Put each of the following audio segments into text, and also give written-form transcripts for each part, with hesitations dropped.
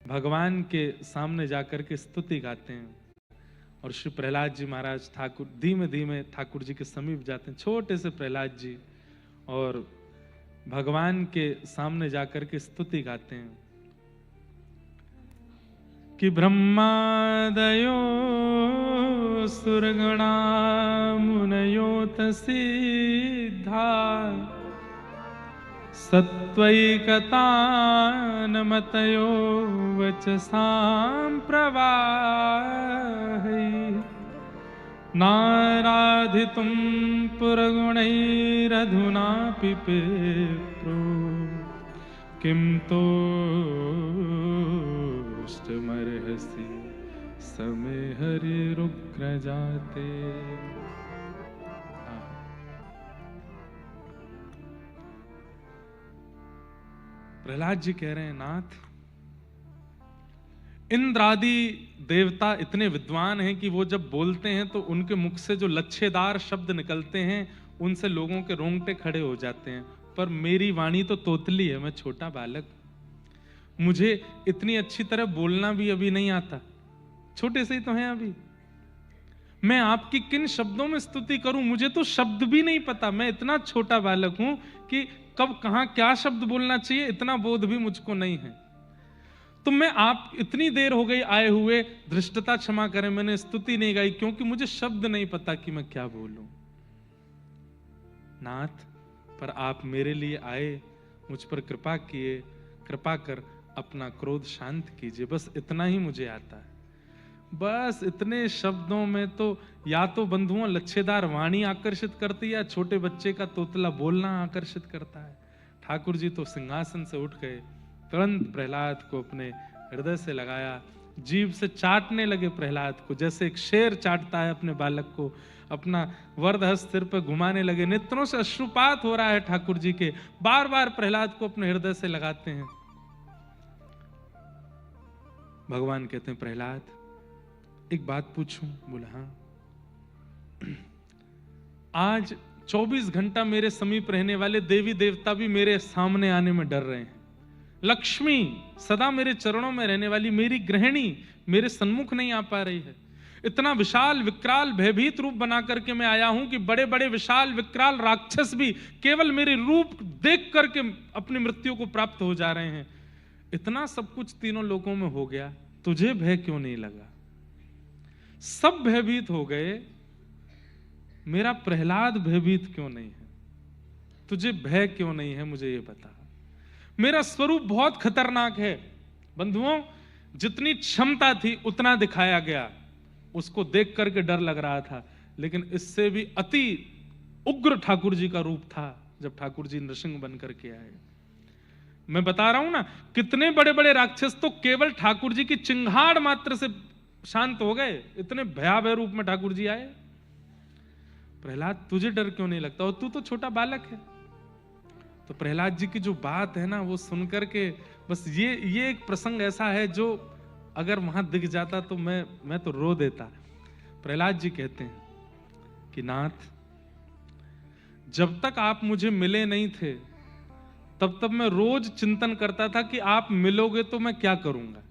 भगवान के सामने जाकर के स्तुति गाते हैं। और श्री प्रहलाद जी महाराज ठाकुर धीमे धीमे ठाकुर जी के समीप जाते हैं, छोटे से प्रहलाद जी, और भगवान के सामने जाकर के स्तुति गाते हैं कि ब्रह्मादयो सुरगणा मुनयो तसिद्धा सत्वैकतानमतयो वचसां प्रवाहै नाराधितुं पुरगुणैरधुनापि विप्रो किं तोष्टमर्हसि समे हरिरुग्रजाते। प्रहलाद जी कह रहे हैं, नाथ, इंद्र आदि देवता इतने विद्वान हैं कि वो जब बोलते हैं तो उनके मुख से जो लच्छेदार शब्द निकलते हैं उनसे लोगों के रोंगटे खड़े हो जाते हैं, पर मेरी वाणी तो तोतली है, मैं छोटा बालक, मुझे इतनी अच्छी तरह बोलना भी अभी नहीं आता, छोटे से ही तो हैं अभी, मैं आपकी किन शब्दों में स्तुति करूं, मुझे तो शब्द भी नहीं पता, मैं इतना छोटा बालक हूं कि कब कहां क्या शब्द बोलना चाहिए इतना बोध भी मुझको नहीं है। तो मैं आप इतनी देर हो गई आए हुए, धृष्टता क्षमा करें, मैंने स्तुति नहीं गाई क्योंकि मुझे शब्द नहीं पता कि मैं क्या बोलूं। नाथ, पर आप मेरे लिए आए, मुझ पर कृपा किए, कृपा कर अपना क्रोध शांत कीजिए, बस इतना ही मुझे आता है। बस इतने शब्दों में तो या तो बंधुओं लच्छेदार वाणी आकर्षित करती है, या छोटे बच्चे का तोतला बोलना आकर्षित करता है। ठाकुर जी तो सिंहासन से उठ गए, तुरंत प्रहलाद को अपने हृदय से लगाया, जीभ से चाटने लगे प्रहलाद को, जैसे एक शेर चाटता है अपने बालक को, अपना वरद हस्त सिर पर घुमाने लगे, नेत्रों से अश्रुपात हो रहा है ठाकुर जी के, बार बार प्रहलाद को अपने हृदय से लगाते हैं। भगवान कहते हैं, प्रहलाद एक बात पूछूं? बोला हाँ। आज 24 घंटा मेरे समीप रहने वाले देवी देवता भी मेरे सामने आने में डर रहे हैं। लक्ष्मी सदा मेरे चरणों में रहने वाली मेरी गृहिणी मेरे सन्मुख नहीं आ पा रही है। इतना विशाल विकराल भयभीत रूप बना करके मैं आया हूं कि बड़े बड़े विशाल विकराल राक्षस भी केवल मेरे रूप देख करके अपनी मृत्यु को प्राप्त हो जा रहे हैं। इतना सब कुछ तीनों लोकों में हो गया, तुझे भय क्यों नहीं लगा? सब भयभीत हो गए, मेरा प्रहलाद भयभीत क्यों नहीं है? तुझे भय क्यों नहीं है, मुझे ये बता। मेरा स्वरूप बहुत खतरनाक है। बंधुओं, जितनी क्षमता थी उतना दिखाया गया, उसको देख करके डर लग रहा था, लेकिन इससे भी अति उग्र ठाकुर जी का रूप था जब ठाकुर जी नृसिंह बन करके आए। मैं बता रहा हूं ना, कितने बड़े बड़े राक्षस तो केवल ठाकुर जी की चिंगाड़ मात्र से शांत हो गए, इतने भयावह रूप में ठाकुर जी आए। प्रहलाद, तुझे डर क्यों नहीं लगता? और तू तो छोटा बालक है। तो प्रहलाद जी की जो बात है ना, वो सुनकर के बस ये एक प्रसंग ऐसा है जो अगर वहां दिख जाता तो मैं तो रो देता। प्रहलाद जी कहते हैं कि नाथ, जब तक आप मुझे मिले नहीं थे तब मैं रोज चिंतन करता था कि आप मिलोगे तो मैं क्या करूंगा।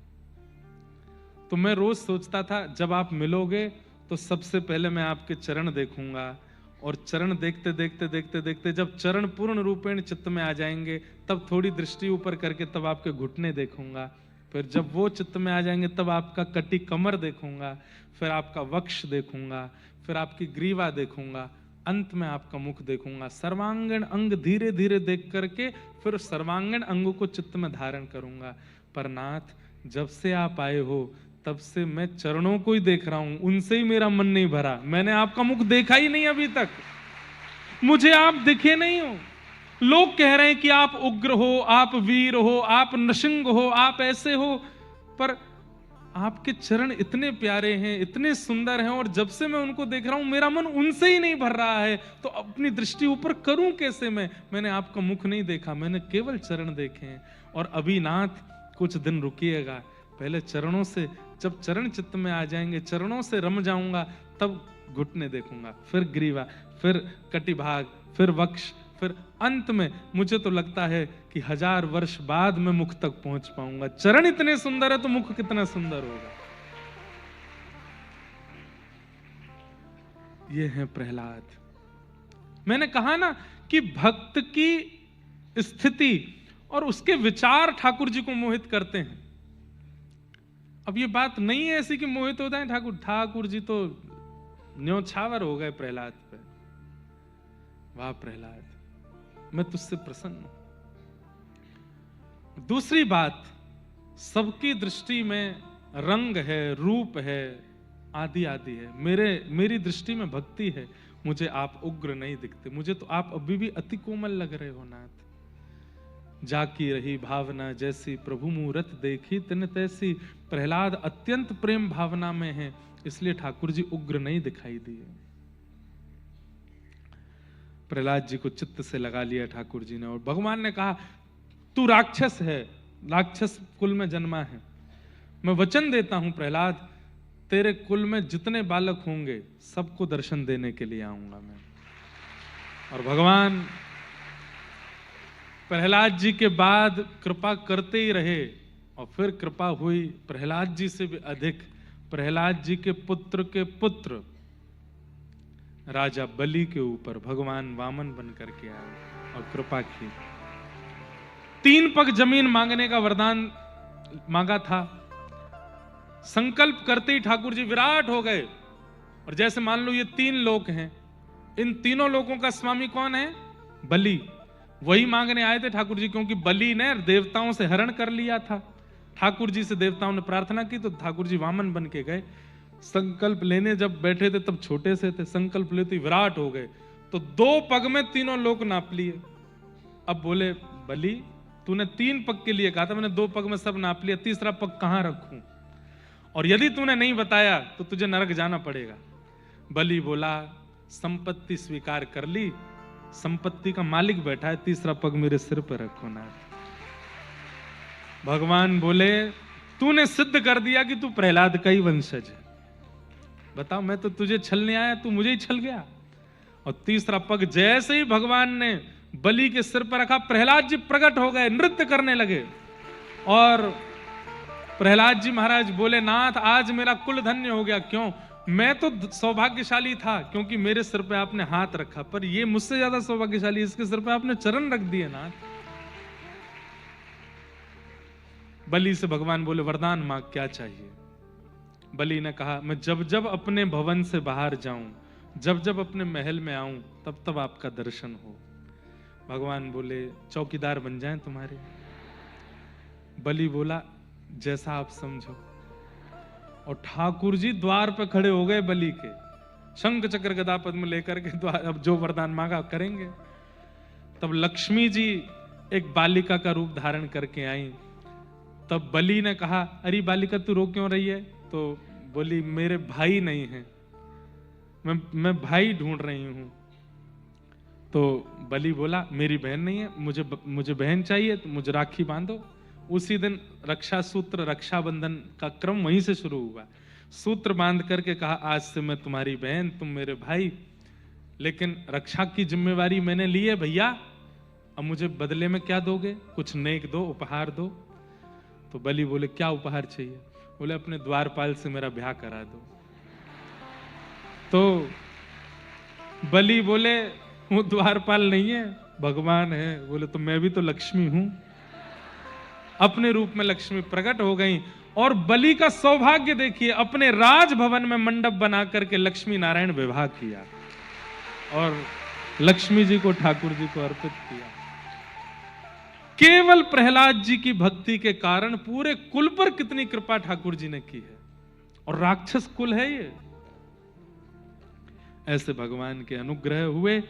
तो मैं रोज सोचता था जब आप मिलोगे तो सबसे पहले मैं आपके चरण देखूंगा, और चरण देखते देखते देखते देखते जब चरण पूर्ण रूपेण चित्त में आ जाएंगे तब थोड़ी दृष्टि ऊपर करके तब आपके घुटने देखूंगा, फिर जब वो चित्त में आ जाएंगे तब आपका कटी कमर देखूंगा, फिर आपका वक्ष देखूंगा, फिर आपकी ग्रीवा देखूंगा, अंत में आपका मुख देखूंगा। सर्वांगीण अंग धीरे धीरे देख करके फिर सर्वांगीण अंगों को चित्त में धारण करूंगा। पर नाथ, जब से आप आए हो तब से मैं चरणों को ही देख रहा हूं, उनसे ही मेरा मन नहीं भरा। मैंने आपका मुख देखा ही नहीं अभी तक, मुझे आप दिखे नहीं हो। लोग कह रहे हैं कि आप उग्र हो, आप वीर हो, आप नृसिंह हो, आप ऐसे हो, पर आपके चरण इतने प्यारे हैं, इतने सुंदर हैं, और जब से मैं उनको देख रहा हूं मेरा मन उनसे ही नहीं भर रहा है। तो अपनी दृष्टि ऊपर करूं कैसे? मैंने आपका मुख नहीं देखा, मैंने केवल चरण देखे हैं। और अभी नाथ कुछ दिन रुकिएगा, पहले चरणों से, जब चरण चित्त में आ जाएंगे, चरणों से रम जाऊंगा, तब घुटने देखूंगा, फिर ग्रीवा, फिर कटिभाग, फिर वक्ष, फिर अंत में मुझे तो लगता है कि 1000 वर्ष बाद मैं मुख तक पहुंच पाऊंगा। चरण इतने सुंदर है तो मुख कितना सुंदर होगा। ये है प्रहलाद। मैंने कहा ना कि भक्त की स्थिति और उसके विचार ठाकुर जी को मोहित करते हैं। अब ये बात नहीं है ऐसी कि मोहित होता है ठाकुर जी तो न्योछावर हो गए प्रहलाद पे। वाह प्रहलाद, मैं तुझसे प्रसन्न हूं। दूसरी बात, सबकी दृष्टि में रंग है, रूप है, आदि आदि है। मेरी दृष्टि में भक्ति है। मुझे आप उग्र नहीं दिखते, मुझे तो आप अभी भी अति कोमल लग रहे हो नाथ। जाकी रही भावना जैसी प्रभु मूरत देखी तिन तैसी। प्रहलाद अत्यंत प्रेम भावना में है, इसलिए ठाकुर जी उग्र नहीं दिखाई दिए। प्रहलाद जी को चित्त से लगा लिया ठाकुर जी ने, और भगवान ने कहा तू राक्षस है, राक्षस कुल में जन्मा है। मैं वचन देता हूं प्रहलाद, तेरे कुल में जितने बालक होंगे सबको दर्शन देने के लिए आऊंगा मैं। और भगवान प्रहलाद जी के बाद कृपा करते ही रहे, और फिर कृपा हुई प्रहलाद जी से भी अधिक। प्रहलाद जी के पुत्र राजा बलि के ऊपर भगवान वामन बन करके आए और कृपा की। 3 पग जमीन मांगने का वरदान मांगा था। संकल्प करते ही ठाकुर जी विराट हो गए। और जैसे मान लो ये 3 लोक हैं, इन तीनों लोकों का स्वामी कौन है? बलि। वही मांगने आए थे ठाकुर जी, क्योंकि बलि ने देवताओं से हरण कर लिया था। ठाकुर जी से देवताओं ने प्रार्थना की तो ठाकुर जी वामन बन के गए। संकल्प लेने जब बैठे थे तब छोटे से थे, संकल्प लेते ही विराट हो गए। तो 2 पग में तीनों लोक नाप लिए। अब बोले बलि तूने 3 पग के लिए कहा था, मैंने 2 पग में सब नाप लिया, तीसरा पग कहां रखूं? और यदि तूने नहीं बताया तो तुझे नरक जाना पड़ेगा। बलि बोला संपत्ति स्वीकार कर ली, संपत्ति का मालिक बैठा है, तीसरा पग मेरे सिर पर रखो ना। भगवान बोले तूने सिद्ध कर दिया कि तू प्रहलाद का ही वंशज है। बताओ, मैं तो तुझे छलने आया, तू मुझे ही छल गया। और तीसरा पग जैसे ही भगवान ने बलि के सिर पर रखा, प्रहलाद जी प्रकट हो गए, नृत्य करने लगे। और प्रहलाद जी महाराज बोले नाथ आज मेरा कुल धन्य हो गया। क्यों? मैं तो सौभाग्यशाली था क्योंकि मेरे सिर पे आपने हाथ रखा, पर ये मुझसे ज्यादा सौभाग्यशाली, इसके सिर पे आपने चरण रख दिए नाथ। बलि से भगवान बोले वरदान मांग, क्या चाहिए? बलि ने कहा मैं जब जब अपने भवन से बाहर जाऊं, जब जब अपने महल में आऊं, तब तब आपका दर्शन हो। भगवान बोले चौकीदार बन जाएं तुम्हारे। बलि बोला जैसा आप समझो। और ठाकुर जी द्वार पर खड़े हो गए बलि के, शंख चक्र गदा पद्म लेकर के द्वार, अब जो वरदान मांगा करेंगे। तब लक्ष्मी जी एक बालिका का रूप धारण करके आई। तब बलि ने कहा अरे बालिका तू रो क्यों रही है? तो बोली मेरे भाई नहीं है, मैं भाई ढूंढ रही हूं। तो बलि बोला मेरी बहन नहीं है, मुझे बहन चाहिए, तो मुझे राखी बांधो। उसी दिन रक्षा सूत्र, रक्षाबंधन का क्रम वहीं से शुरू हुआ। सूत्र बांध करके कहा आज से मैं तुम्हारी बहन, तुम मेरे भाई, लेकिन रक्षा की जिम्मेवारी मैंने ली है भैया। अब मुझे बदले में क्या दोगे? कुछ नेक दो, उपहार दो। तो बलि बोले क्या उपहार चाहिए? बोले अपने द्वारपाल से मेरा ब्याह करा दो। तो बलि बोले वो द्वारपाल नहीं है, भगवान है। बोले तो मैं भी तो लक्ष्मी हूं। अपने रूप में लक्ष्मी प्रकट हो गई। और बलि का सौभाग्य देखिए, अपने राजभवन में मंडप बना करके लक्ष्मी नारायण विवाह किया और लक्ष्मी जी को ठाकुर जी को अर्पित किया। केवल प्रहलाद जी की भक्ति के कारण पूरे कुल पर कितनी कृपा ठाकुर जी ने की है। और राक्षस कुल है ये। ऐसे भगवान के अनुग्रह हुए